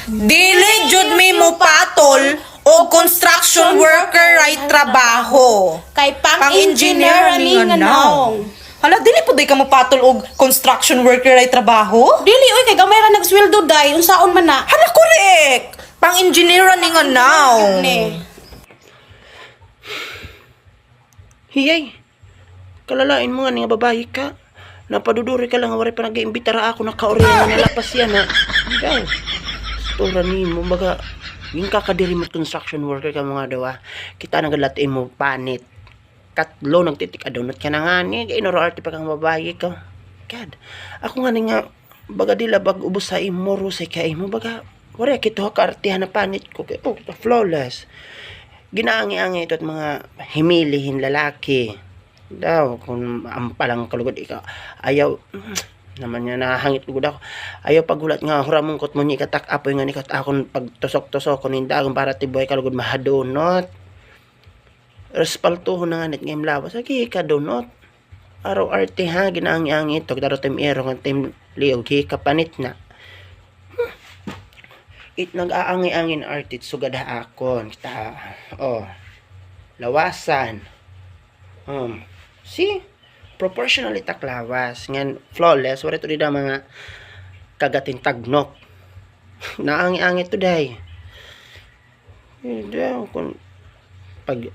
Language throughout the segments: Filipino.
Dili jud mi mo patol o construction worker ay trabaho. Kay pang-engineer ani nga naong. Hala, dili po di ka mo patol og construction worker ay trabaho? Dili oy kay gamay ra nagsweldo day unsaon man na. Hala, correct. Pang-engineer ni nga naong. Ni. Hiyay, kalalain mo nga nga babae ka. Napaduduri ka lang, wari pa nag-iimbitara ako na kaori nga nalapas yan ha. Ikaw, stora ni mo, baga, yung kakadiri mo construction worker ka mga dawa, kita nagalatin mo panit. Katlo, nagtitik adunot ka na nga ni, inoro arte pa kang babae ka. God, ako nga nga, baga dila bag ubos sa imo, rusay ka imo, baga, wari kito ka artihan na panit ko, oh, flawless. Ginaangi-angi ito at mga himilihin lalaki. Daw, kung ampalang kalugod ikaw, ayaw, naman niya nahangit lugod ako. Ayaw pagulat nga, huramungkot mo ni katak apoy nga ni kat akong pagtusok-tusok, kunin dagang para tiboy kalugod mahadunot. Respaltuho na nga nit ngayong lawas, agi ka donot. Araw arte ha, ginaangi-angi ito, daro tim ero nga tim liog, kapanit na. It nag-aangi-angin artit sugad akon kita lawasan see proportionally taklawas ngan flawless wala to dida mga kagating tagnok naangi-angi to day daw kun pag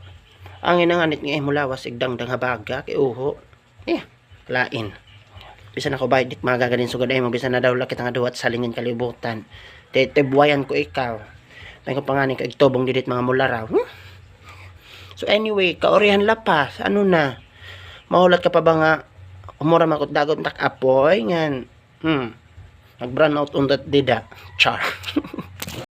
angin nga nit nga mulawas igdangdang habaga kay uho lain bisan ako bayad dit magagaling sugad ay mo bisan na daw lakit nga duwat sa lingin kalibutan tebuayan ko ikaw. May ko panganin ka igtobong didit mga mularaw. So anyway, kaorihan lapas. Ano na? Mahulat ka pa ba nga umura makot dagot tak apoy ngan. Nag-brown out on that dida. Char.